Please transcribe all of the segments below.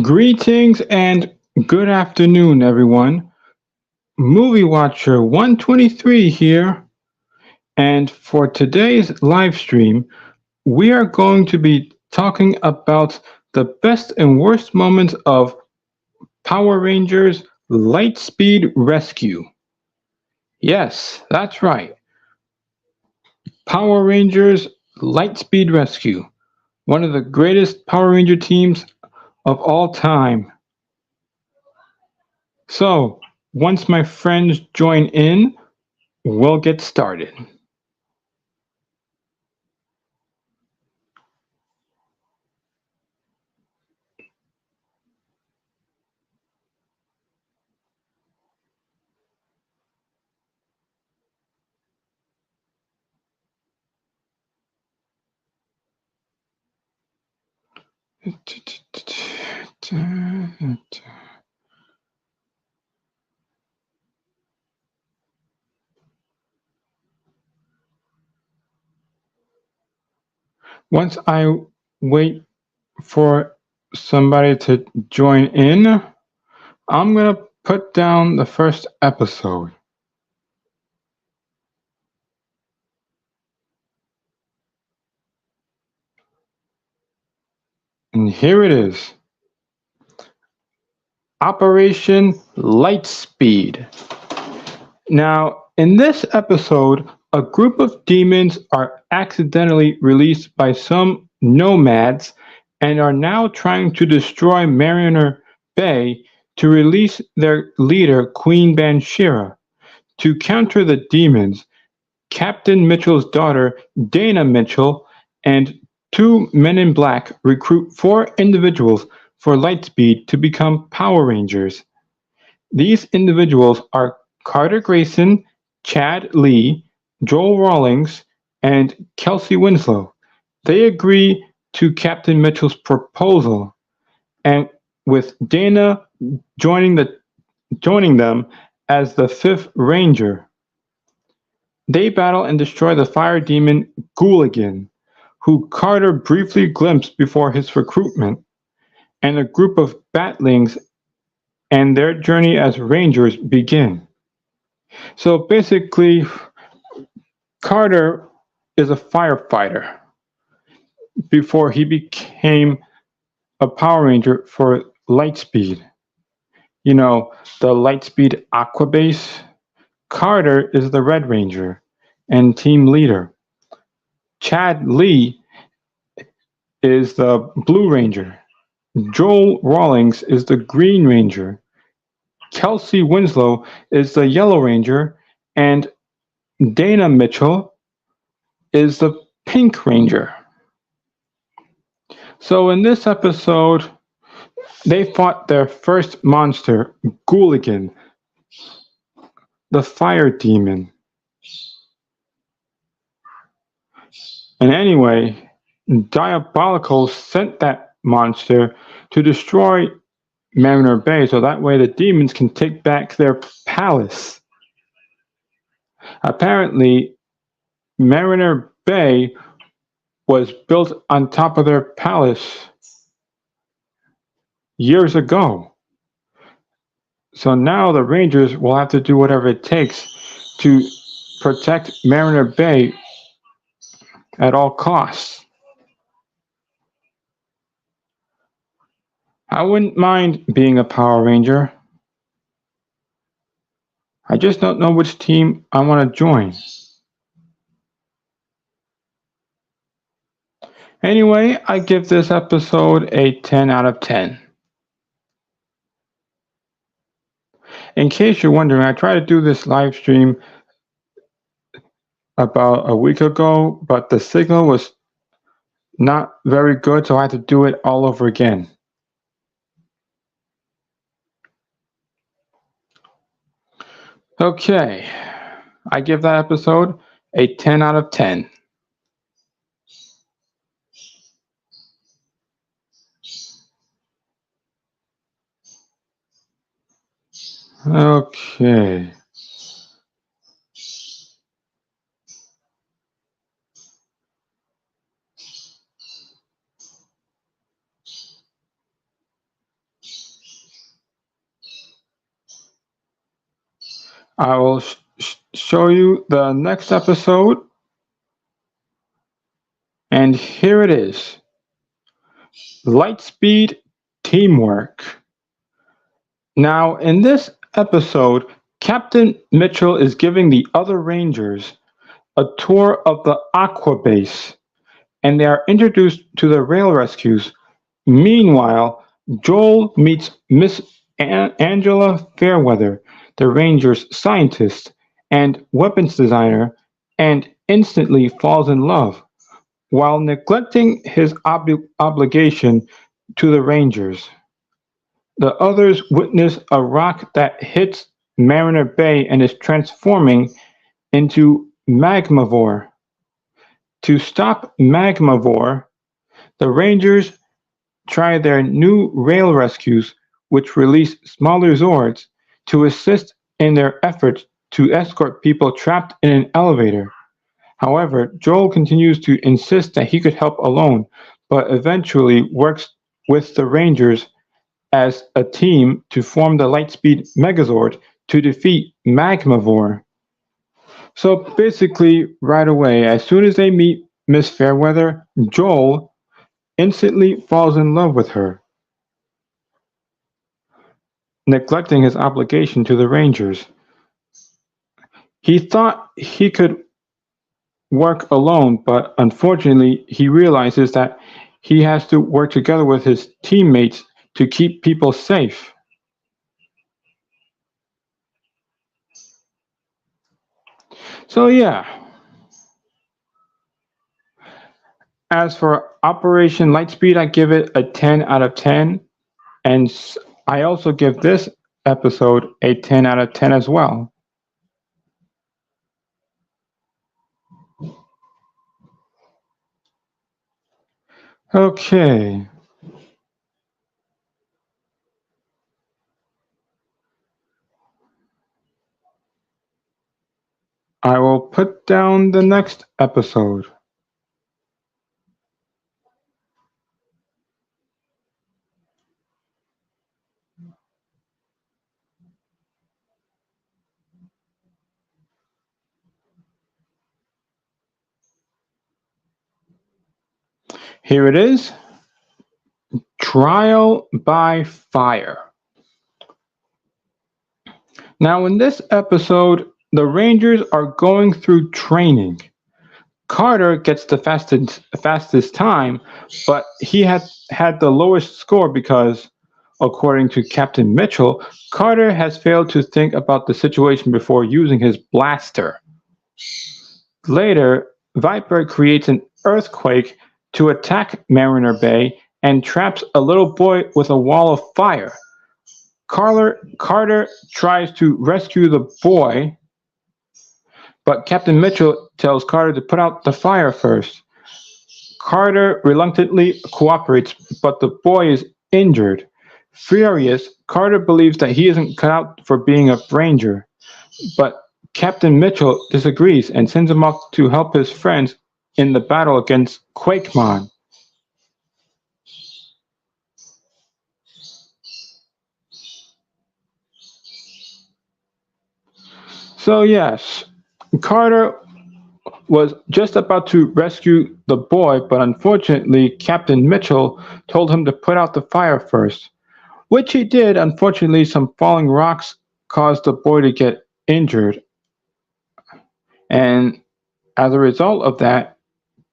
Greetings and good afternoon, everyone. Movie Watcher 123 here, and for today's live stream, we are going to be talking about the best and worst moments of Power Rangers Lightspeed Rescue. Yes, that's right. Power Rangers Lightspeed Rescue, one of the greatest Power Ranger teams of all time. So, once my friends join in, we'll get started. Once I wait for somebody to join in, I'm going to put down the first episode. And here it is, Operation Lightspeed. Now, in this episode, a group of demons are accidentally released by some nomads and are now trying to destroy Mariner Bay to release their leader, Queen Banshira. To counter the demons, Captain Mitchell's daughter, Dana Mitchell, and two Men in Black recruit four individuals for Lightspeed to become Power Rangers. These individuals are Carter Grayson, Chad Lee, Joel Rawlings, and Kelsey Winslow. They agree to Captain Mitchell's proposal, and with Dana joining them as the fifth Ranger. They battle and destroy the fire demon Gooligan, who Carter briefly glimpsed before his recruitment, and a group of Batlings and their journey as Rangers begin. So basically, Carter is a firefighter before he became a Power Ranger for Lightspeed. You know, the Lightspeed Aqua Base. Carter is the Red Ranger and team leader. Chad Lee is the Blue Ranger. Joel Rawlings is the Green Ranger. Kelsey Winslow is the Yellow Ranger. And Dana Mitchell is the Pink Ranger. So in this episode, they fought their first monster, Gooligan, the fire demon. And anyway, Diabolical sent that monster to destroy Mariner Bay so that way the demons can take back their palace. Apparently, Mariner Bay was built on top of their palace years ago. So now the Rangers will have to do whatever it takes to protect Mariner Bay at all costs. I wouldn't mind being a Power Ranger. I just don't know which team I want to join. Anyway, I give this episode a 10 out of 10. In case you're wondering, I tried to do this live stream about a week ago, but the signal was not very good, so I had to do it all over again. Okay, I give that episode a 10 out of 10. Okay. I will show you the next episode, and here it is. Lightspeed Teamwork. Now, in this episode, Captain Mitchell is giving the other Rangers a tour of the Aqua Base, and they are introduced to the rail rescues. Meanwhile, Joel meets Miss Angela Fairweather, the Rangers scientist and weapons designer, and instantly falls in love, while neglecting his obligation to the Rangers. The others witness a rock that hits Mariner Bay and is transforming into Magmavore. To stop Magmavore, the Rangers try their new rail rescues, which release smaller Zords to assist in their efforts to escort people trapped in an elevator. However, Joel continues to insist that he could help alone, but eventually works with the Rangers as a team to form the Lightspeed Megazord to defeat Magmavore. So basically, right away, as soon as they meet Miss Fairweather, Joel instantly falls in love with her, neglecting his obligation to the Rangers. He thought he could work alone, but unfortunately, he realizes that he has to work together with his teammates to keep people safe. So, yeah, as for Operation Lightspeed, I give it a 10 out of 10, and I also give this episode a 10 out of 10 as well. Okay. I will put down the next episode. Here it is. Trial by Fire. Now, in this episode, the Rangers are going through training. Carter gets the fastest time, but he had the lowest score because, according to Captain Mitchell, Carter has failed to think about the situation before using his blaster. Later, Viper creates an earthquake to attack Mariner Bay and traps a little boy with a wall of fire. Carter tries to rescue the boy, but Captain Mitchell tells Carter to put out the fire first. Carter reluctantly cooperates, but the boy is injured. Furious, Carter believes that he isn't cut out for being a ranger, but Captain Mitchell disagrees and sends him off to help his friends in the battle against Quakemon. So yes, Carter was just about to rescue the boy, but unfortunately Captain Mitchell told him to put out the fire first, which he did. Unfortunately, some falling rocks caused the boy to get injured, and as a result of that,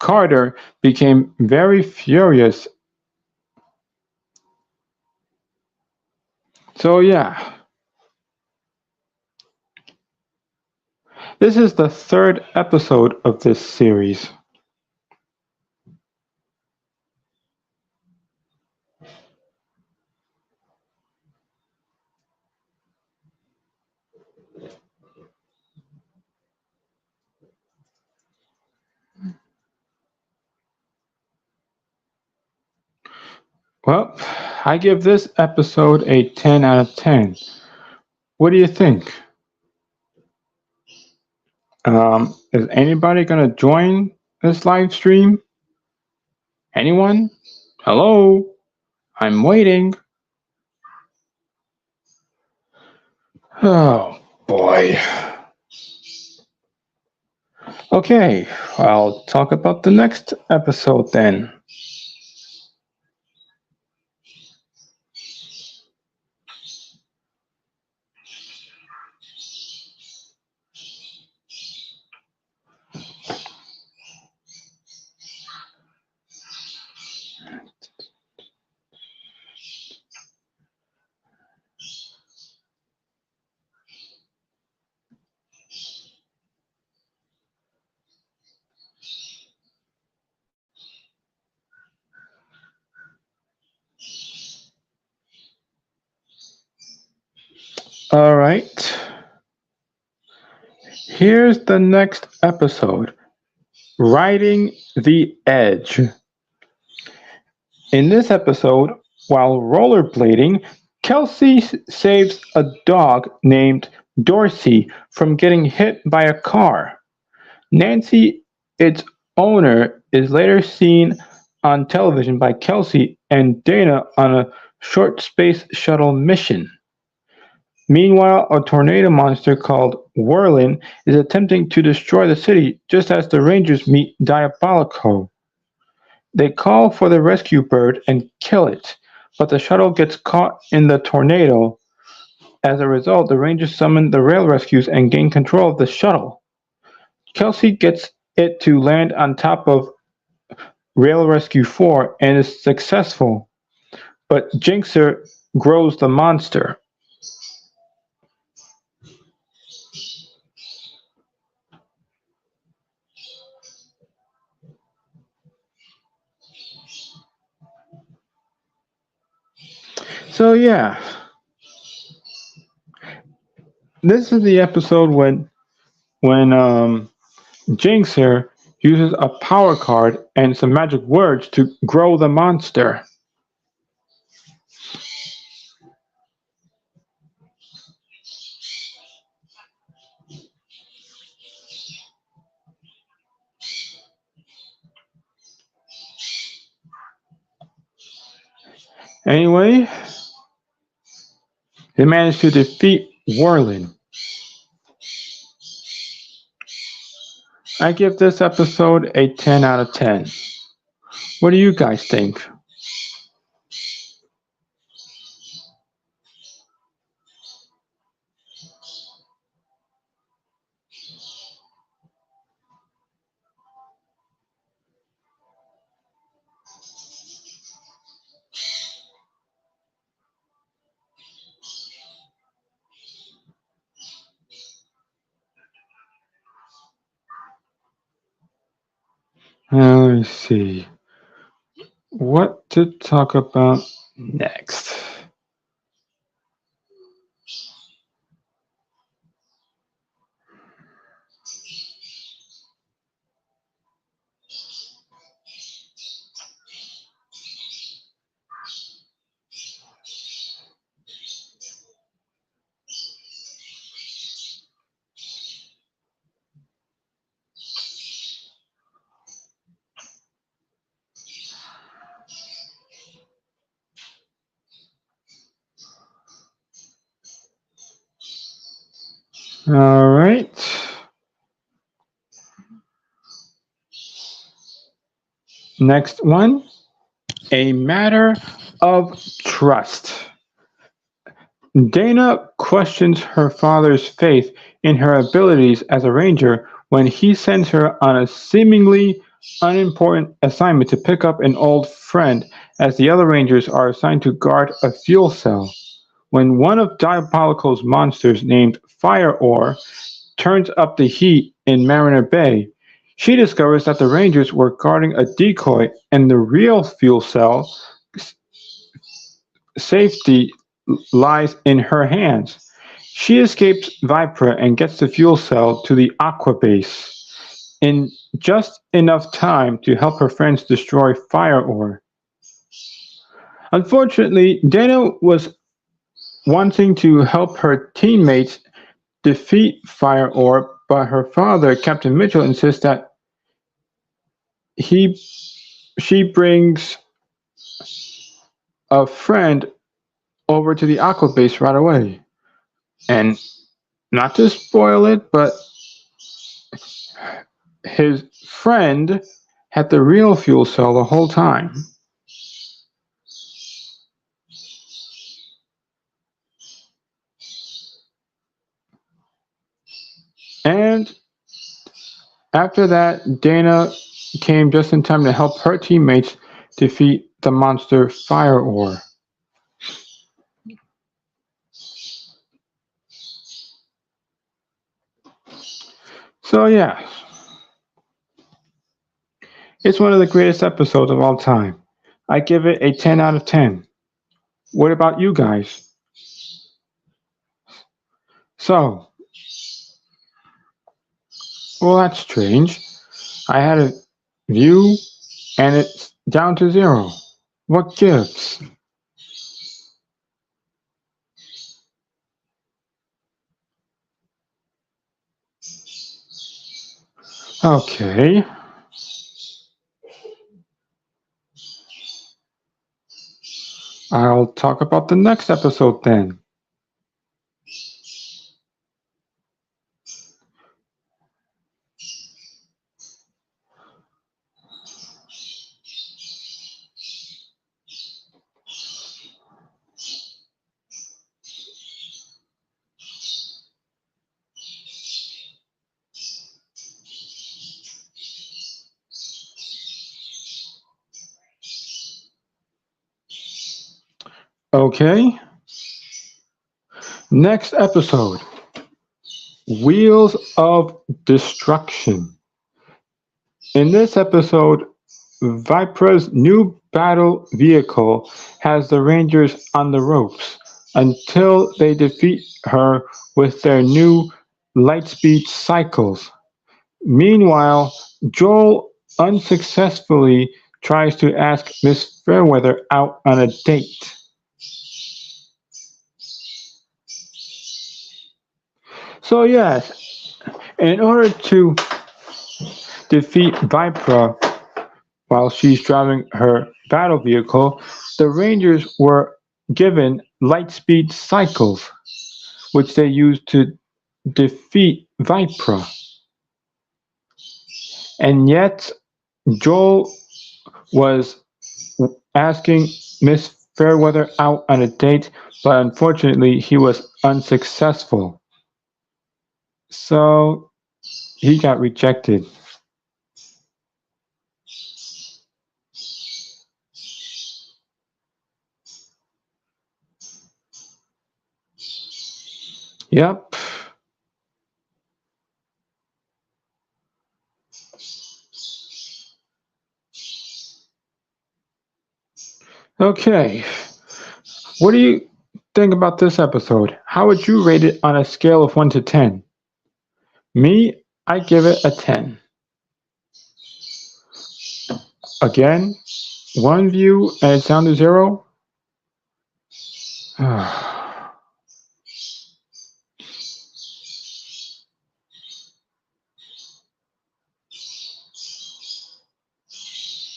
Carter became very furious. So yeah, this is the third episode of this series. Well, I give this episode a 10 out of 10. What do you think? Is anybody going to join this live stream? Anyone? Hello? I'm waiting. Oh boy. Okay, I'll talk about the next episode then. All right, here's the next episode, Riding the Edge. In this episode, while rollerblading, Kelsey saves a dog named Dorsey from getting hit by a car. Nancy, its owner, is later seen on television by Kelsey and Dana on a short space shuttle mission. Meanwhile, a tornado monster called Whirlin is attempting to destroy the city just as the Rangers meet Diabolico. They call for the rescue bird and kill it, but the shuttle gets caught in the tornado. As a result, the Rangers summon the rail rescues and gain control of the shuttle. Kelsey gets it to land on top of Rail Rescue 4 and is successful, but Jinxer grows the monster. So yeah, this is the episode when Jinxer uses a power card and some magic words to grow the monster. Anyway, they managed to defeat Whirlin. I give this episode a 10 out of 10. What do you guys think? Let me see. What to talk about next? All right. Next one, a matter of trust. Dana questions her father's faith in her abilities as a ranger when he sends her on a seemingly unimportant assignment to pick up an old friend as the other rangers are assigned to guard a fuel cell. When one of Diabolico's monsters named Fire Ore turns up the heat in Mariner Bay, she discovers that the Rangers were guarding a decoy and the real fuel cell safety lies in her hands. She escapes Vipra and gets the fuel cell to the Aqua base in just enough time to help her friends destroy Fire Ore. Unfortunately, Dana was wanting to help her teammates defeat Fire Ore, but her father, Captain Mitchell, insists that he she brings a friend over to the Aqua base right away. And not to spoil it, but his friend had the real fuel cell the whole time. And after that, Dana came just in time to help her teammates defeat the monster Fire Ore. So yeah, it's one of the greatest episodes of all time. I give it a 10 out of 10. What about you guys? So, well, that's strange. I had a view and it's down to 0. What gives? Okay, I'll talk about the next episode then. Okay, next episode, Wheels of Destruction. In this episode, Vipra's new battle vehicle has the Rangers on the ropes until they defeat her with their new Lightspeed cycles. Meanwhile, Joel unsuccessfully tries to ask Miss Fairweather out on a date. So yes, in order to defeat Vipra while she's driving her battle vehicle, the Rangers were given Lightspeed cycles, which they used to defeat Vipra. And yet, Joel was asking Miss Fairweather out on a date, but unfortunately, he was unsuccessful. So he got rejected. Yep. Okay. What do you think about this episode? How would you rate it on a scale of 1 to 10? Me, I give it a 10. Again, one view and it's down to 0.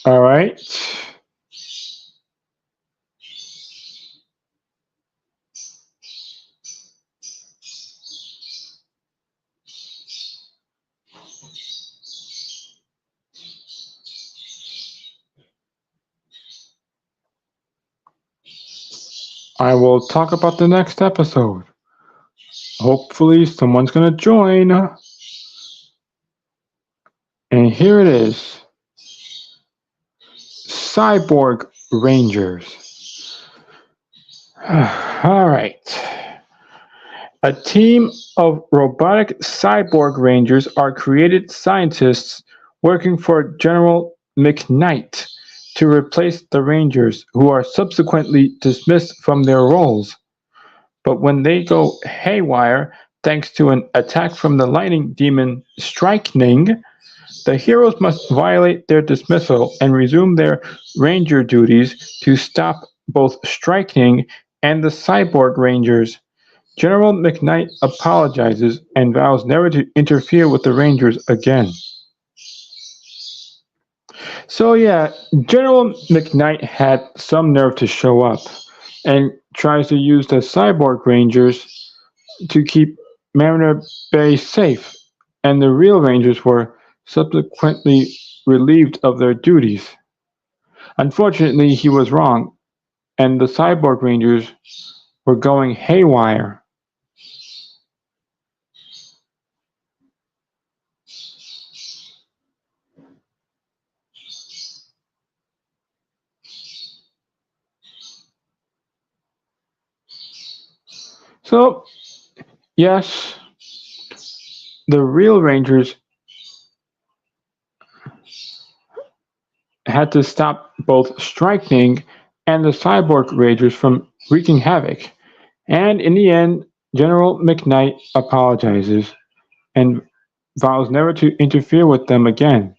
All right. I will talk about the next episode. Hopefully, someone's going to join. And here it is, Cyborg Rangers. All right. A team of robotic cyborg rangers are created scientists working for General McKnight to replace the Rangers, who are subsequently dismissed from their roles. But when they go haywire, thanks to an attack from the lightning demon Strikening, the heroes must violate their dismissal and resume their ranger duties to stop both Strikening and the Cyborg Rangers. General McKnight apologizes and vows never to interfere with the Rangers again. So yeah, General McKnight had some nerve to show up and tries to use the Cyborg Rangers to keep Mariner Bay safe, and the real Rangers were subsequently relieved of their duties. Unfortunately, he was wrong, and the Cyborg Rangers were going haywire. So, yes, the real Rangers had to stop both Striking and the Cyborg Rangers from wreaking havoc. And in the end, General McKnight apologizes and vows never to interfere with them again.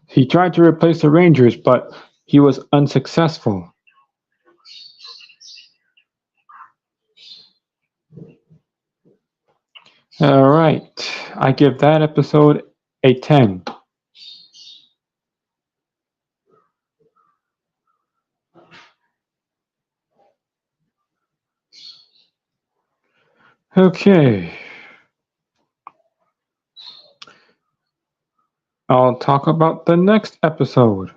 He tried to replace the Rangers, but he was unsuccessful. Alright, I give that episode a 10. Okay, I'll talk about the next episode.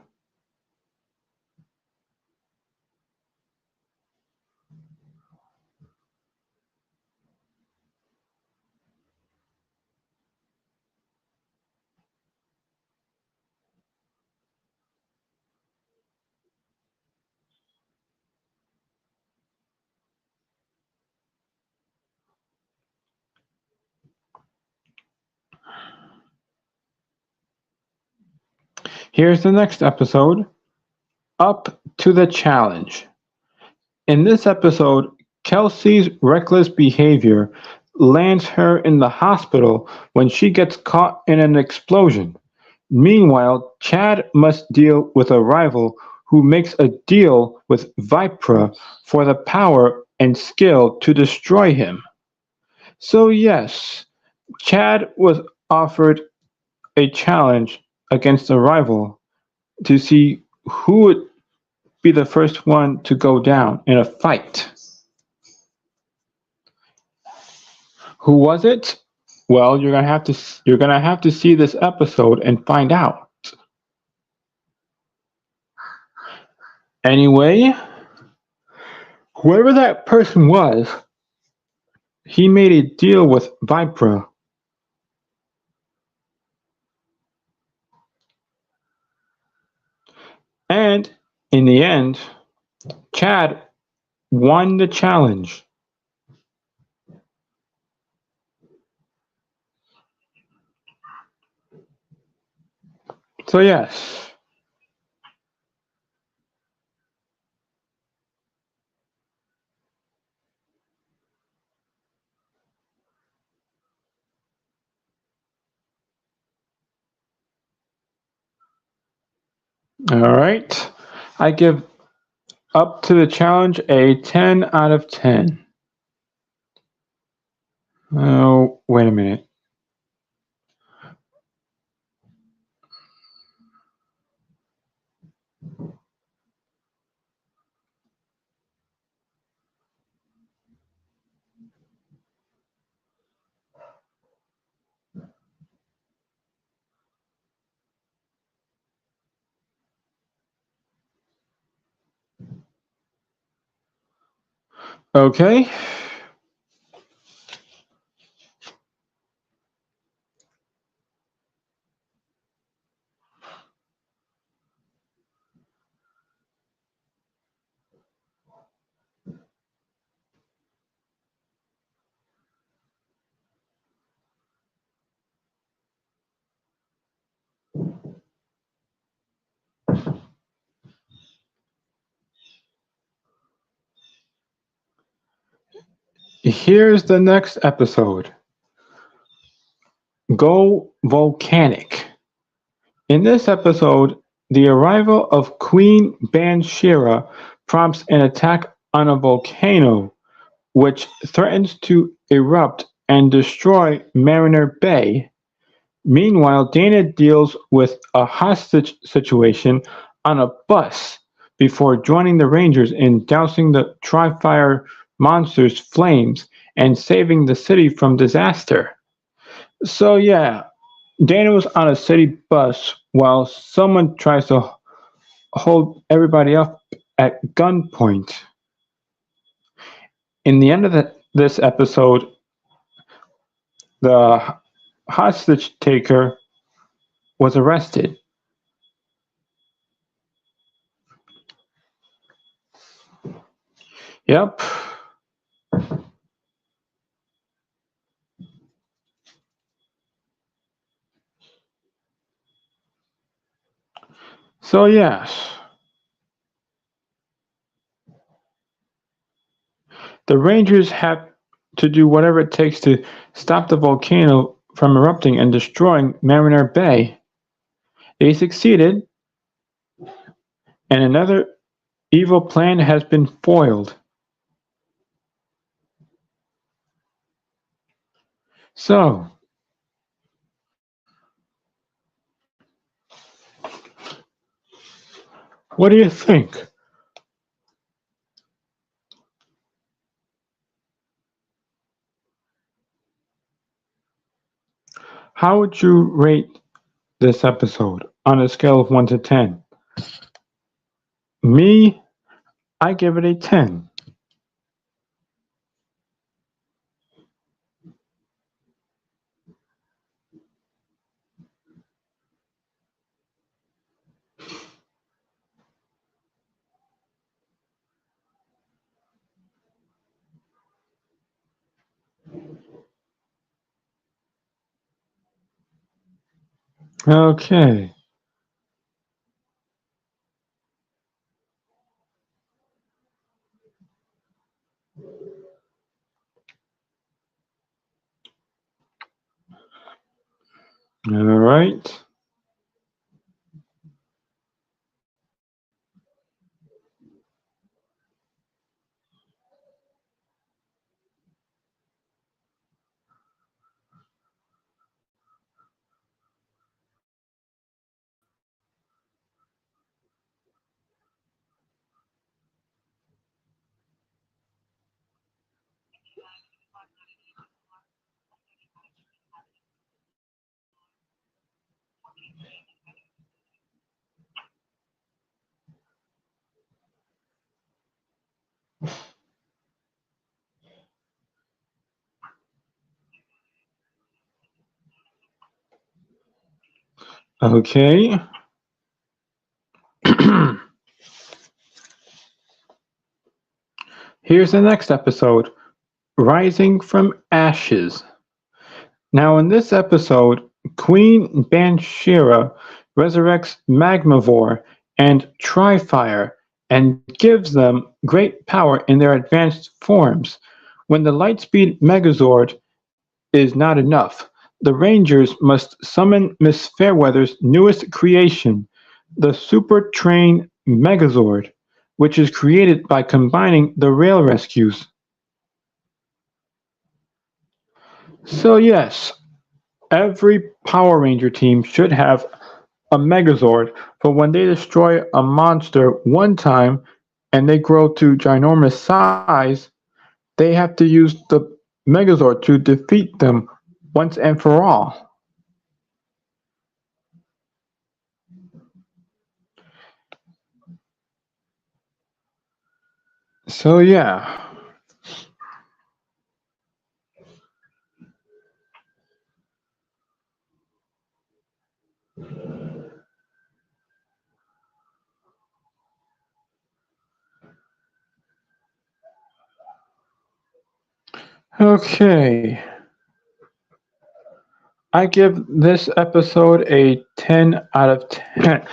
Here's the next episode, Up to the Challenge. In this episode, Kelsey's reckless behavior lands her in the hospital when she gets caught in an explosion. Meanwhile, Chad must deal with a rival who makes a deal with Vipra for the power and skill to destroy him. So, yes, Chad was offered a challenge against a rival to see who would be the first one to go down in a fight. Who was it? Well, you're gonna have to see this episode and find out. Anyway, whoever that person was, he made a deal with Vipra. And in the end, Chad won the challenge. So yes. All right. I give Up to the Challenge a 10 out of 10. Oh, wait a minute. Okay. Here's the next episode. Go Volcanic. In this episode, the arrival of Queen Banshira prompts an attack on a volcano, which threatens to erupt and destroy Mariner Bay. Meanwhile, Dana deals with a hostage situation on a bus before joining the Rangers in dousing the Tri-Fire monster's flames and saving the city from disaster. So yeah, Dana was on a city bus while someone tries to hold everybody up at gunpoint. In the end of this episode, the hostage taker was arrested. Yep. So, yes, the Rangers have to do whatever it takes to stop the volcano from erupting and destroying Mariner Bay. They succeeded, and another evil plan has been foiled. So, what do you think? How would you rate this episode on a scale of 1 to 10? Me, I give it a 10. Okay. All right. Okay. Here's the next episode, Rising from Ashes. Now, in this episode, Queen Banshira resurrects Magmavore and Trifire and gives them great power in their advanced forms. When the Lightspeed Megazord is not enough, the Rangers must summon Miss Fairweather's newest creation, the Super Train Megazord, which is created by combining the rail rescues. So, yes, every Power Ranger team should have a Megazord for when they destroy a monster one time and they grow to ginormous size, they have to use the Megazord to defeat them once and for all. So, yeah. Okay. I give this episode a 10 out of 10.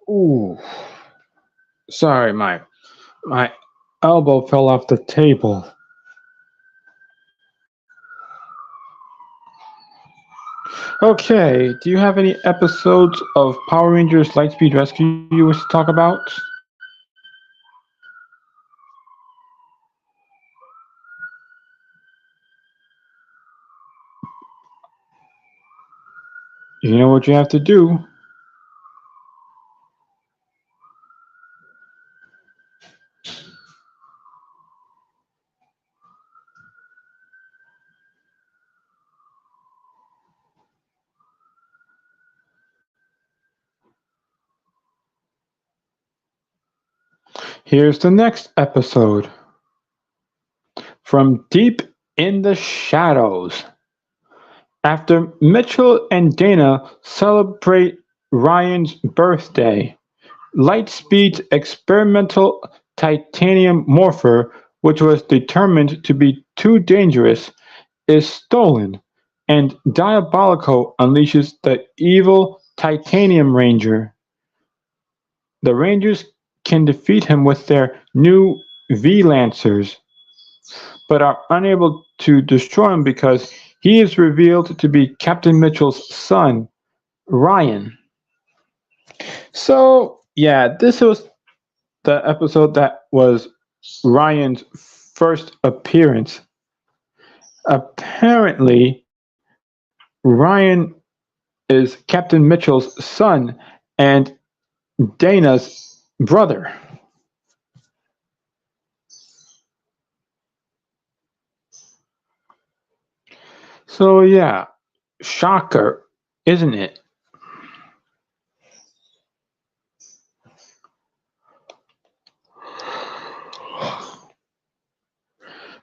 Ooh. Sorry, my elbow fell off the table. Okay, do you have any episodes of Power Rangers Lightspeed Rescue you wish to talk about? You know what you have to do. Here's the next episode. From Deep in the Shadows. After Mitchell and Dana celebrate Ryan's birthday, Lightspeed's experimental titanium morpher, which was determined to be too dangerous, is stolen, and Diabolico unleashes the evil Titanium Ranger. The Rangers can defeat him with their new V-Lancers, but are unable to destroy him because he is revealed to be Captain Mitchell's son, Ryan. So, yeah, this was the episode that was Ryan's first appearance. Apparently, Ryan is Captain Mitchell's son and Dana's brother. So, yeah, shocker, isn't it?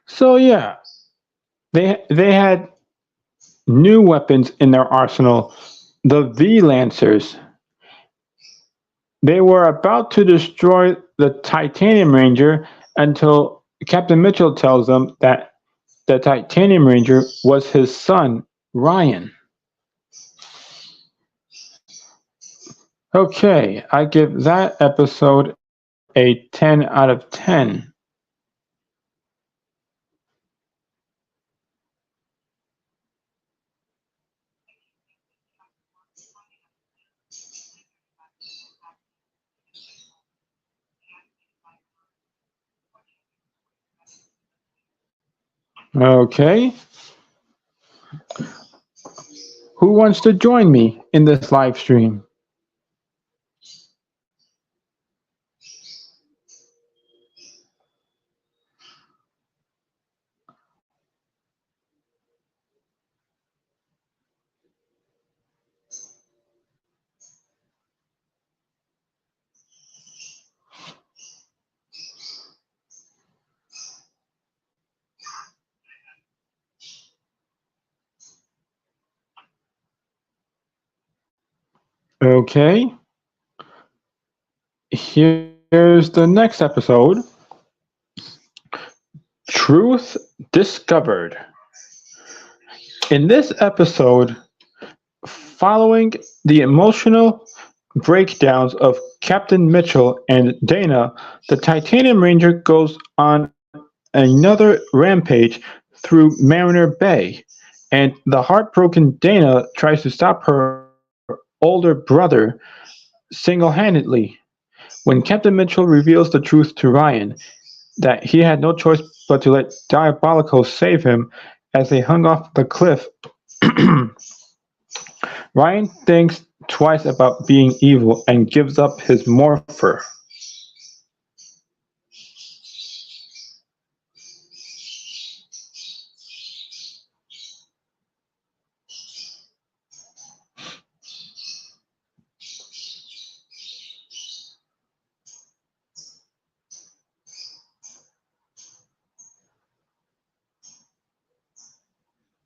So, yeah, they had new weapons in their arsenal, the V-Lancers. They were about to destroy the Titanium Ranger until Captain Mitchell tells them that the Titanium Ranger was his son, Ryan. Okay, I give that episode a 10 out of 10. Okay, who wants to join me in this live stream? Okay, here's the next episode. Truth Discovered. In this episode, following the emotional breakdowns of Captain Mitchell and Dana, the Titanium Ranger goes on another rampage through Mariner Bay, and the heartbroken Dana tries to stop her older brother single-handedly. When Captain Mitchell reveals the truth to Ryan, that he had no choice but to let Diabolico save him as they hung off the cliff, Ryan thinks twice about being evil and gives up his morpher.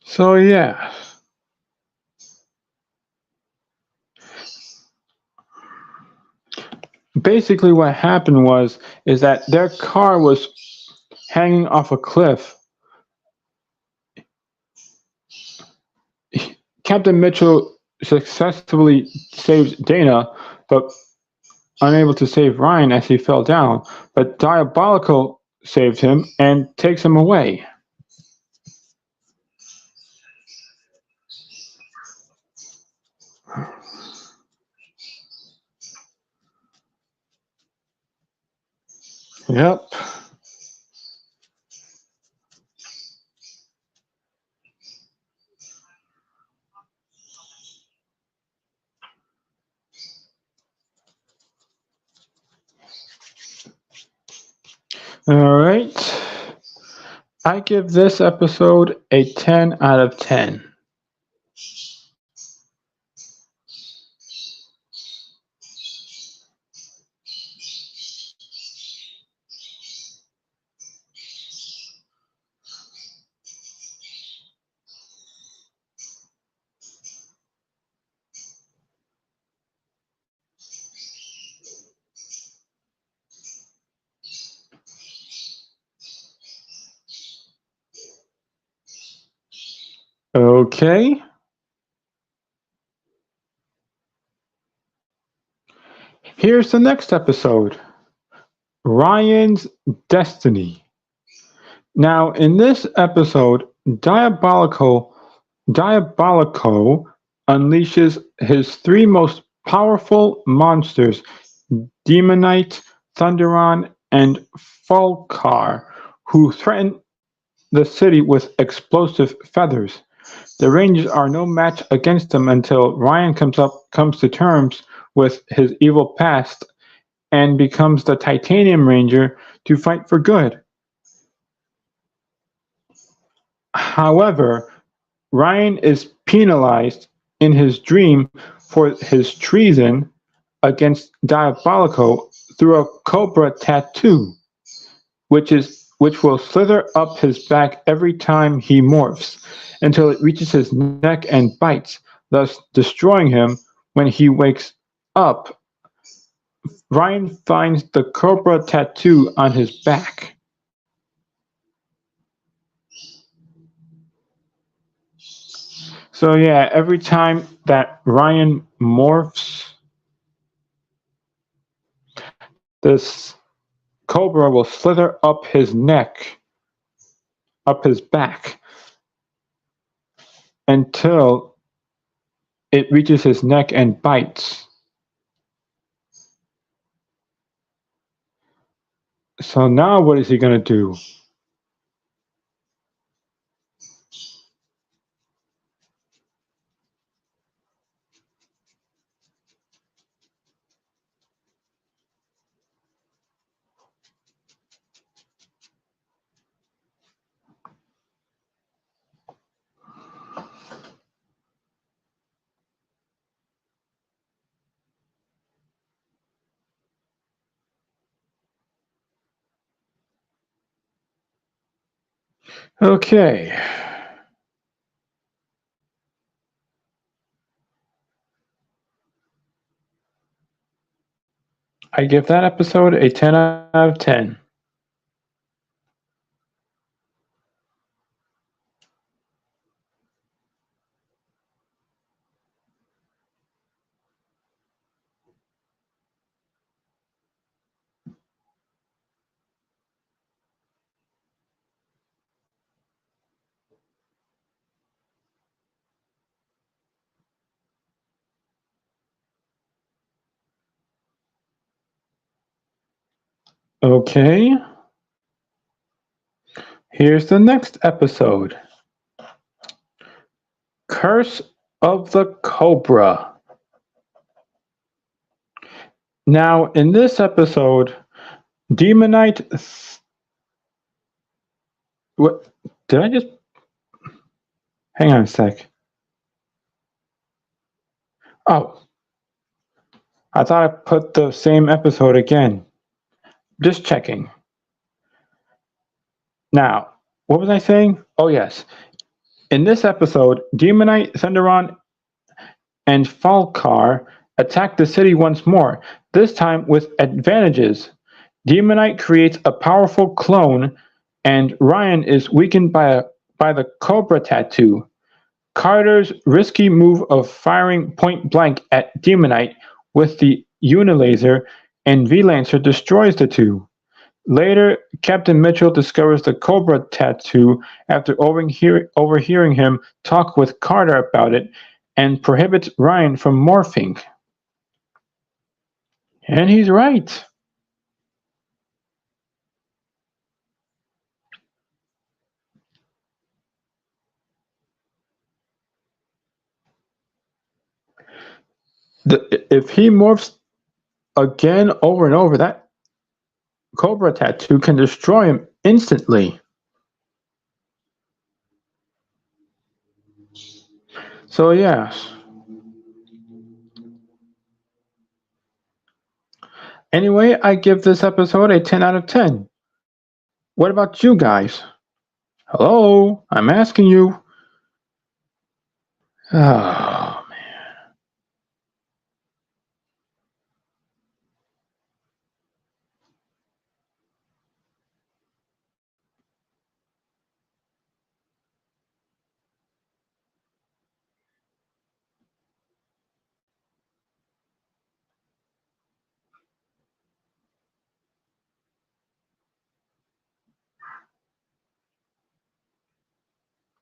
So yeah, basically what happened was is that their car was hanging off a cliff. Captain Mitchell successfully saves Dana, but unable to save Ryan as he fell down. But Diabolical saves him and takes him away. Yep. All right. I give this episode a 10 out of 10. Okay. Here's the next episode, Ryan's Destiny. Now, in this episode, Diabolico unleashes his three most powerful monsters, Demonite, Thunderon, and Falcar, who threaten the city with explosive feathers. The Rangers are no match against them until Ryan comes to terms with his evil past and becomes the Titanium Ranger to fight for good. However, Ryan is penalized in his dream for his treason against Diabolico through a cobra tattoo, which will slither up his back every time he morphs until it reaches his neck and bites, thus destroying him. When he wakes up, Ryan finds the cobra tattoo on his back. So yeah, every time that Ryan morphs, this cobra will slither up his neck, up his back, until it reaches his neck and bites. So now what is he gonna do? Okay. I give that episode a 10 out of 10. Okay. Here's the next episode, Curse of the Cobra. Now, in this episode, Demonite. What? Did I just. Hang on a sec. Oh, I thought I put the same episode again. Just checking. Now, what was I saying? Oh, yes. In this episode, Demonite, Thunderon, and Falcar attack the city once more, this time with advantages. Demonite creates a powerful clone, and Ryan is weakened by the Cobra tattoo. Carter's risky move of firing point blank at Demonite with the Unilaser and V-Lancer destroys the two. Later, Captain Mitchell discovers the Cobra tattoo after overhearing him talk with Carter about it and prohibits Ryan from morphing. And he's right. If he morphs again over and over, that Cobra tattoo can destroy him instantly. So, yes. Anyway, I give this episode a 10 out of 10. What about you guys? Hello? I'm asking you. Oh,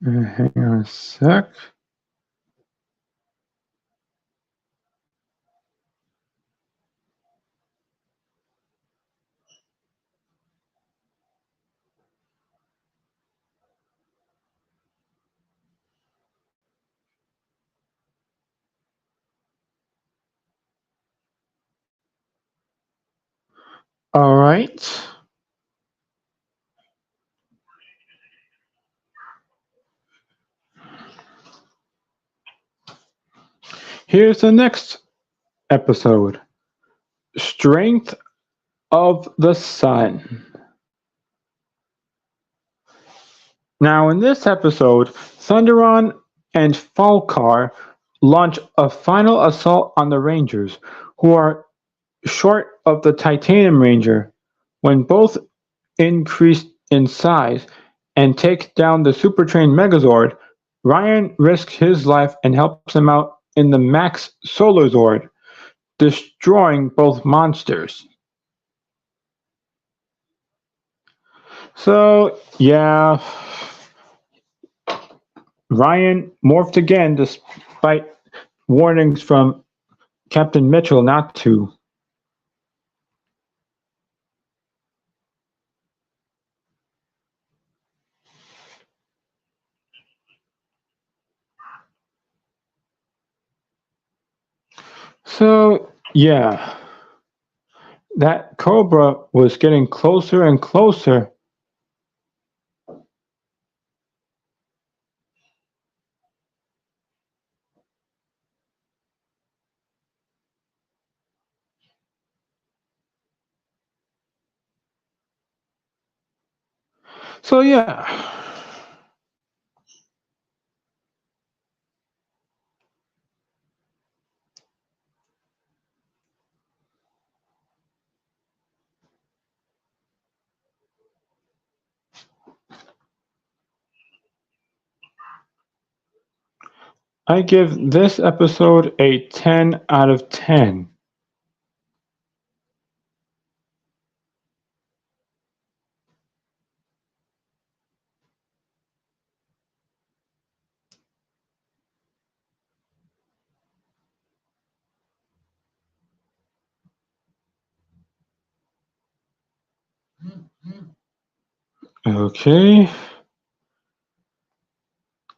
Hang on a sec. All right. Here's the next episode. Strength of the Sun. Now, in this episode, Thunderon and Falkar launch a final assault on the Rangers, who are short of the Titanium Ranger. When both increase in size and take down the super trained Megazord, Ryan risks his life and helps him out in the Max Solar Zord, destroying both monsters. So, yeah, Ryan morphed again despite warnings from Captain Mitchell not to. So, yeah, that Cobra was getting closer and closer. So, yeah, I give this episode a 10 out of 10. Okay,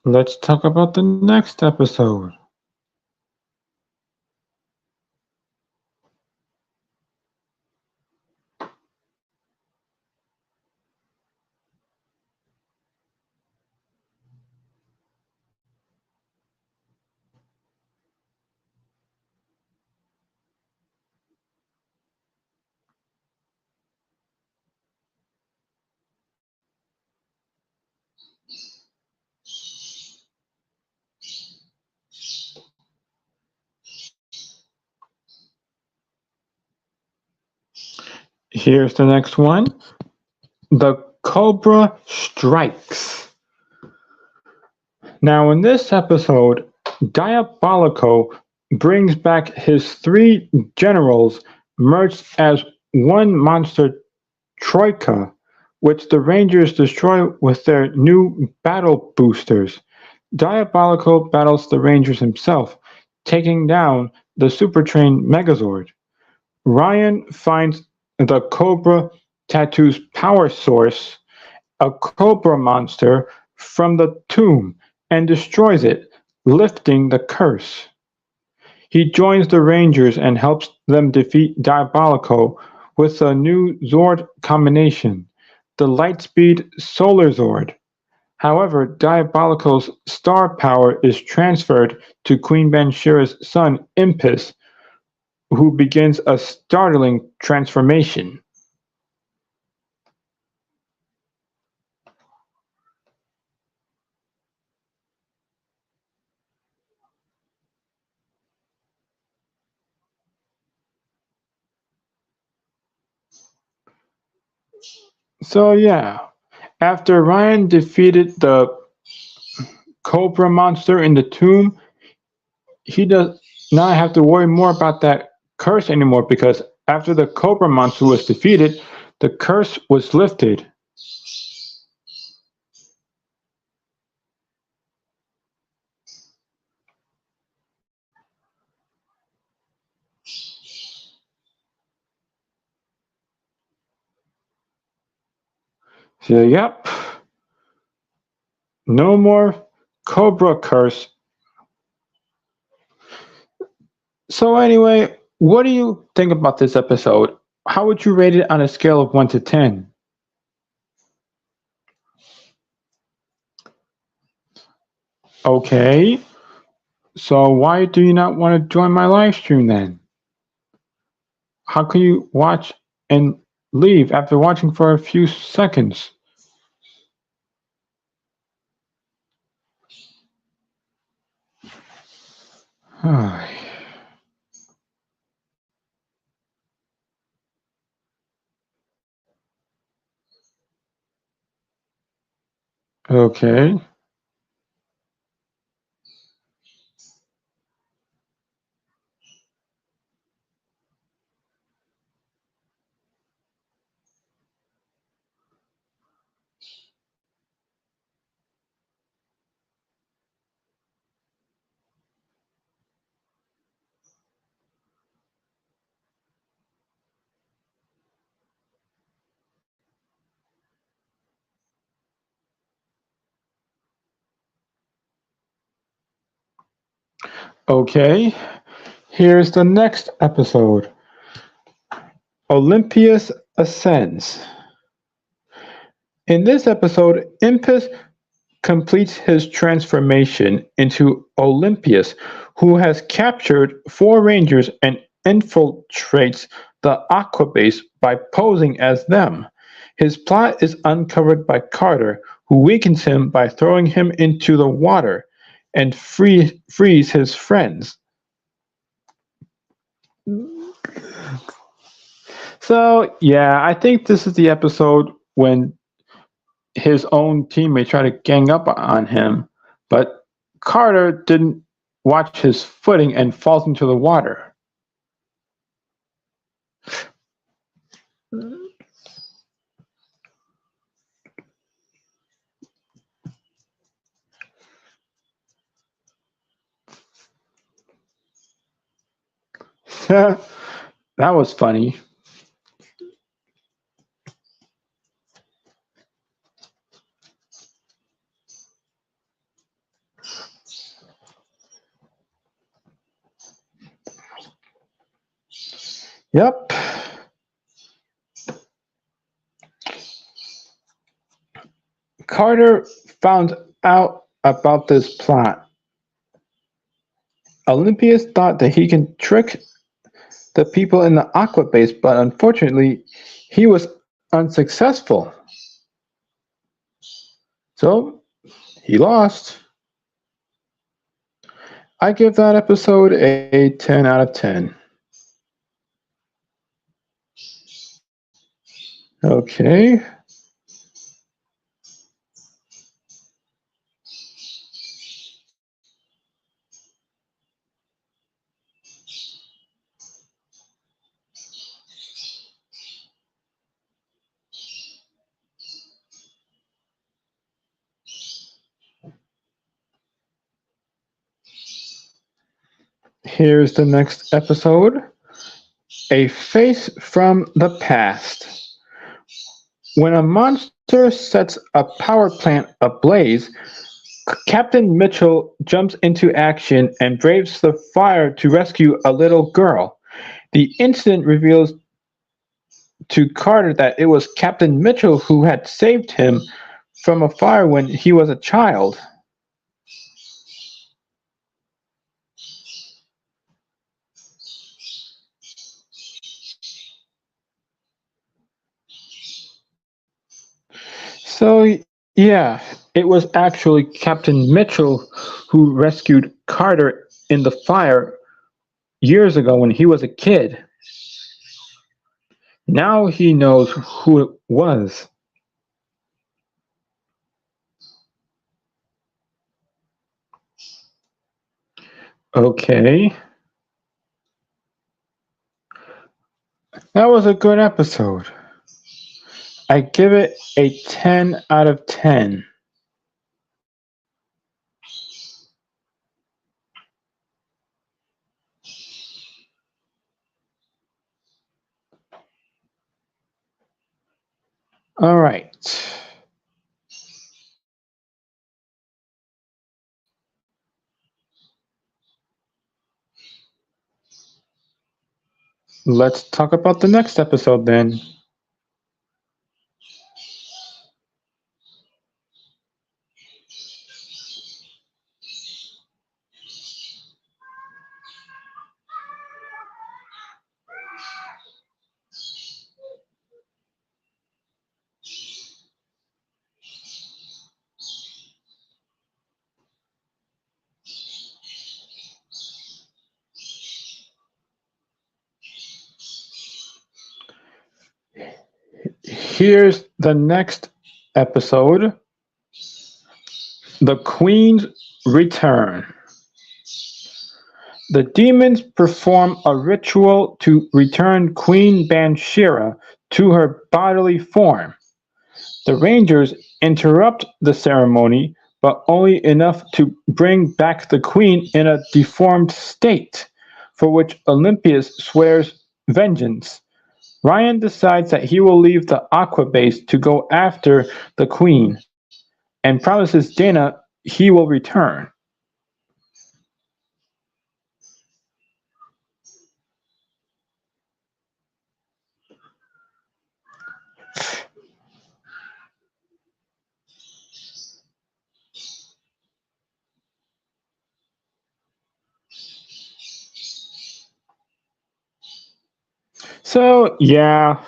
let's talk about the next episode. Here's the next one. The Cobra Strikes. Now, in this episode, Diabolico brings back his three generals merged as one monster troika, which the Rangers destroy with their new battle boosters. Diabolico battles the Rangers himself, taking down the super trained Megazord. Ryan finds the Cobra Tattoo's power source, a Cobra monster, from the tomb and destroys it, lifting the curse. He joins the Rangers and helps them defeat Diabolico with a new Zord combination, the Lightspeed Solar Zord. However, Diabolico's star power is transferred to Queen Banshira's son Impus, who begins a startling transformation. So yeah, after Ryan defeated the Cobra monster in the tomb, he does not have to worry more about that curse anymore because after the Cobra monster was defeated, the curse was lifted. So, yep, no more Cobra Curse. So, anyway, what do you think about this episode? How would you rate it on a scale of 1 to 10? Okay, so why do you not want to join my live stream then? How can you watch and leave after watching for a few seconds? Okay, okay. Here's the next episode. Olympius Ascends. In this episode, Impus completes his transformation into Olympius, who has captured four Rangers and infiltrates the Aquabase by posing as them. His plot is uncovered by Carter, who weakens him by throwing him into the water and frees his friends. So, yeah, I think this is the episode when his own teammates try to gang up on him, but Carter didn't watch his footing and falls into the water. That was funny. Yep. Carter found out about this plot. Olympius thought that he can trick the people in the Aqua base, but unfortunately, he was unsuccessful. So, he lost. I give that episode a 10 out of 10. Okay. Here's the next episode. A Face from the Past. When a monster sets a power plant ablaze, Captain Mitchell jumps into action and braves the fire to rescue a little girl. The incident reveals to Carter that it was Captain Mitchell who had saved him from a fire when he was a child. So, yeah, it was actually Captain Mitchell who rescued Carter in the fire years ago when he was a kid. Now he knows who it was. Okay. That was a good episode. I give it a 10 out of 10. All right. Let's talk about the next episode then. Here's the next episode, The Queen's Return. The demons perform a ritual to return Queen Bathsheba to her bodily form. The Rangers interrupt the ceremony, but only enough to bring back the Queen in a deformed state, for which Olympias swears vengeance. Ryan decides that he will leave the Aqua base to go after the Queen, and promises Dana he will return. So, yeah,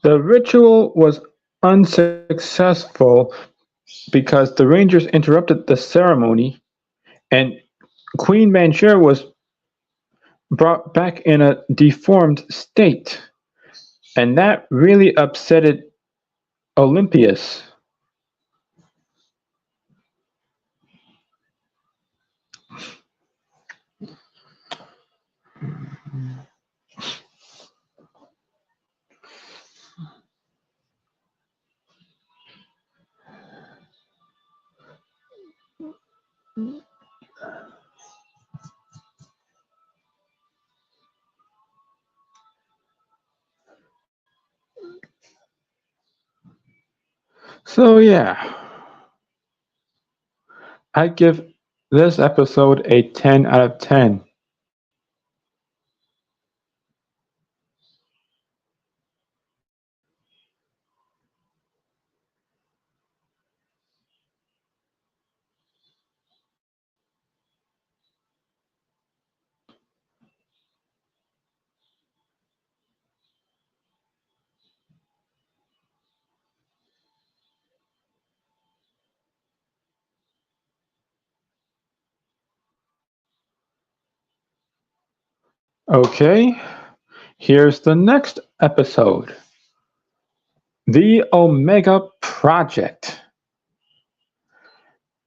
the ritual was unsuccessful because the Rangers interrupted the ceremony and Queen Bathsheba was brought back in a deformed state, and that really upsetted Olympias. So, yeah, I give this episode a 10 out of 10. Okay, here's the next episode, The Omega Project.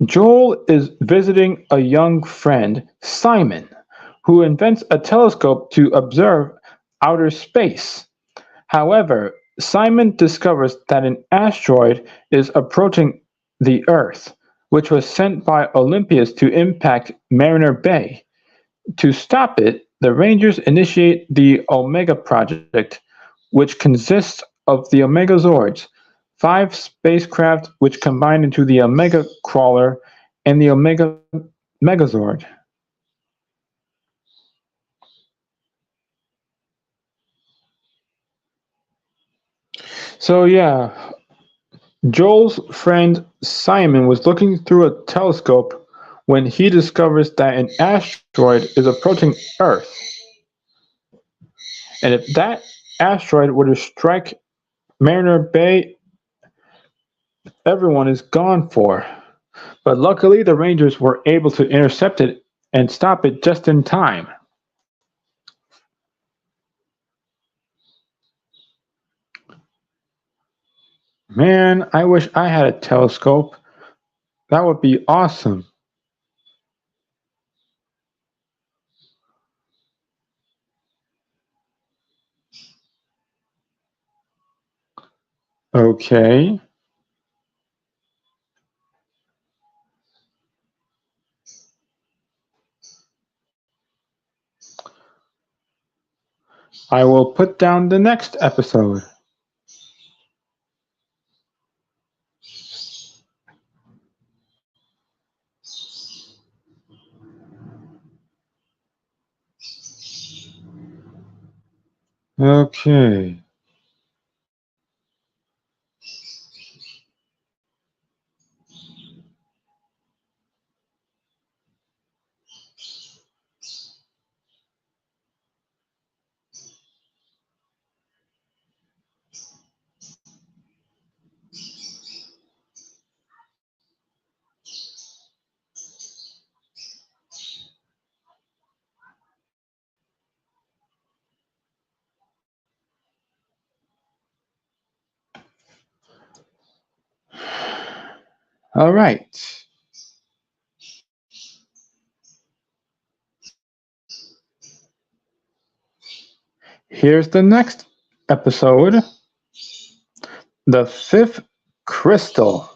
Joel is visiting a young friend, Simon, who invents a telescope to observe outer space. However, Simon discovers that an asteroid is approaching the Earth, which was sent by Olympias to impact Mariner Bay. To stop it, the Rangers initiate the Omega Project, which consists of the Omega Zords, five spacecraft which combine into the Omega Crawler and the Omega Megazord. So yeah, Joel's friend Simon was looking through a telescope when he discovers that an asteroid is approaching Earth. And if that asteroid were to strike Mariner Bay, everyone is gone for. But luckily, the Rangers were able to intercept it and stop it just in time. Man, I wish I had a telescope. That would be awesome. Okay, I will put down the next episode. Okay. All right. Here's the next episode, The Fifth Crystal.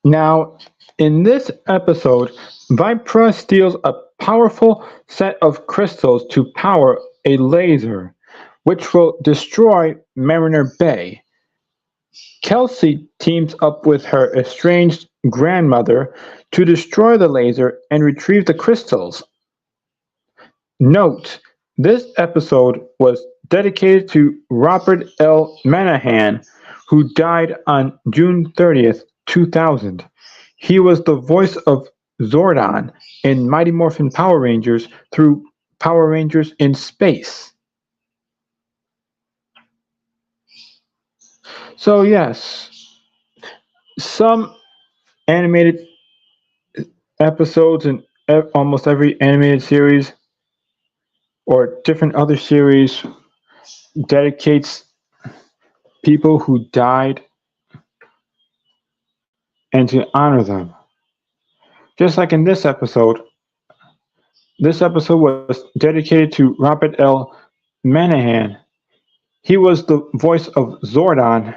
Now, in this episode, Vipra steals a powerful set of crystals to power a laser, which will destroy Mariner Bay. Kelsey teams up with her estranged grandmother to destroy the laser and retrieve the crystals. Note: this episode was dedicated to Robert L. Manahan, who died on June 30th, 2000. He was the voice of Zordon in Mighty Morphin Power Rangers through Power Rangers in Space. So yes, some animated episodes in almost every animated series or different other series dedicates people who died and to honor them. Just like in this episode was dedicated to Robert L. Manahan. He was the voice of Zordon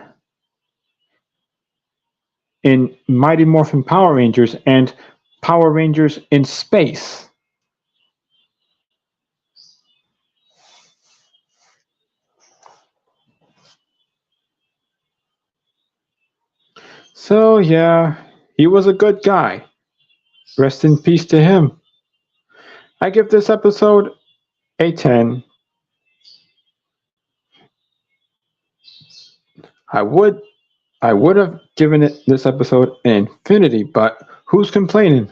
in Mighty Morphin Power Rangers and Power Rangers in Space. So yeah, he was a good guy. Rest in peace to him. I give this episode a 10. I would I would have given it this episode an infinity, but who's complaining?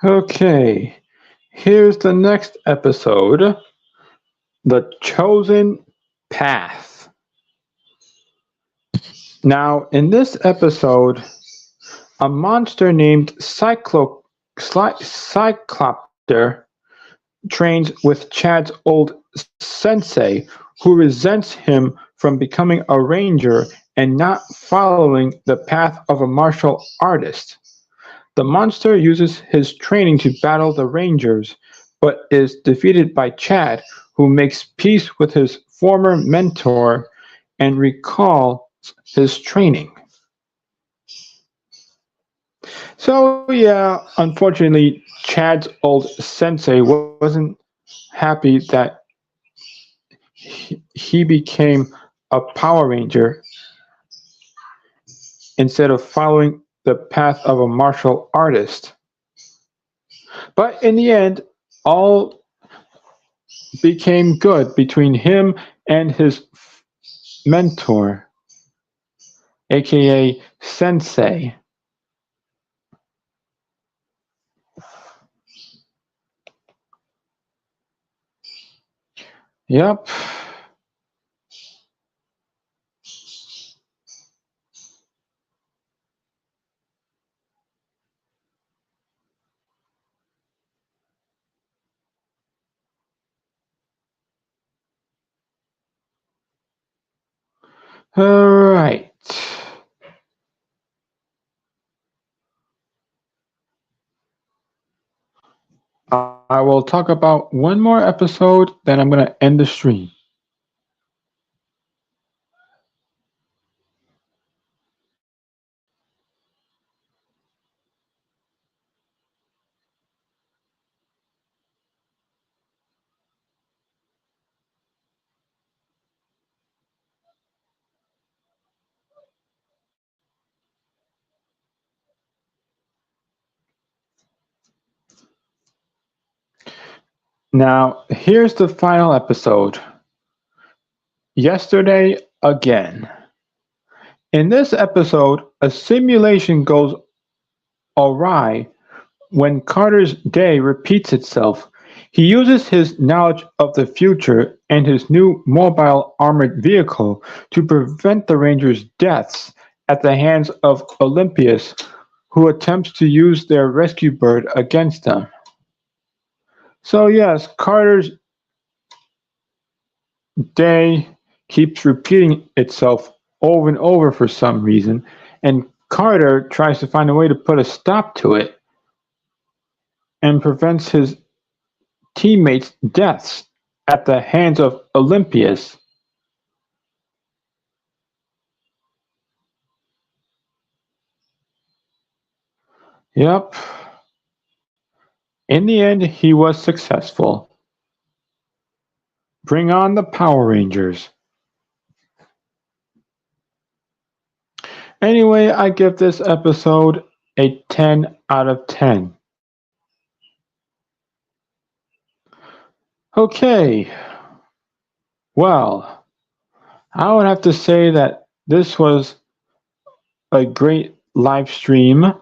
Okay, here's the next episode, The Chosen Path. Now, in this episode, a monster named Cyclopter trains with Chad's old sensei, who resents him from becoming a ranger and not following the path of a martial artist. The monster uses his training to battle the rangers, but is defeated by Chad, who makes peace with his former mentor and recalls his training. So yeah, unfortunately, Chad's old sensei wasn't happy that he became a Power Ranger instead of following the path of a martial artist. But in the end, all became good between him and his mentor, aka Sensei. Yep. All right. I will talk about one more episode, then I'm going to end the stream. Now, here's the final episode. Yesterday again. In this episode, a simulation goes awry when Carter's day repeats itself. He uses his knowledge of the future and his new mobile armored vehicle to prevent the Rangers' deaths at the hands of Olympius, who attempts to use their rescue bird against them. So yes, Carter's day keeps repeating itself over and over for some reason, and Carter tries to find a way to put a stop to it and prevents his teammates' deaths at the hands of Olympius. Yep. In the end, he was successful. Bring on the Power Rangers. Anyway, I give this episode a 10 out of 10. Okay. Well, I would have to say that this was a great live stream.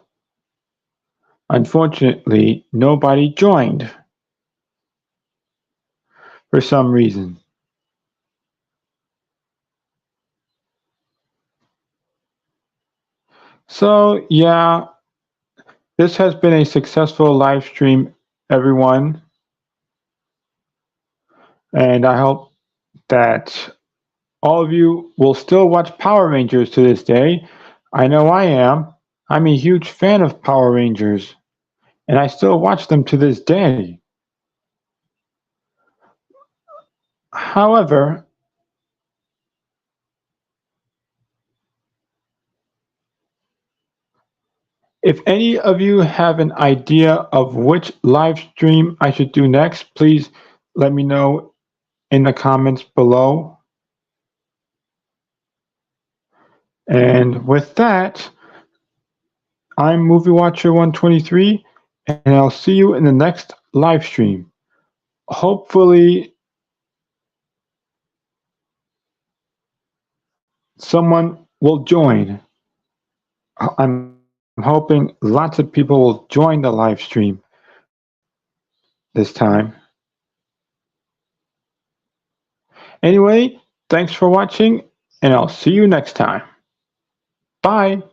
Unfortunately, nobody joined for some reason. So, yeah, this has been a successful live stream, everyone. And I hope that all of you will still watch Power Rangers to this day. I know I am. I'm a huge fan of Power Rangers, and I still watch them to this day. However, if any of you have an idea of which live stream I should do next, please let me know in the comments below. And with that, I'm Movie Watcher 123, and I'll see you in the next live stream. Hopefully, someone will join. I'm hoping lots of people will join the live stream this time. Anyway, thanks for watching, and I'll see you next time. Bye.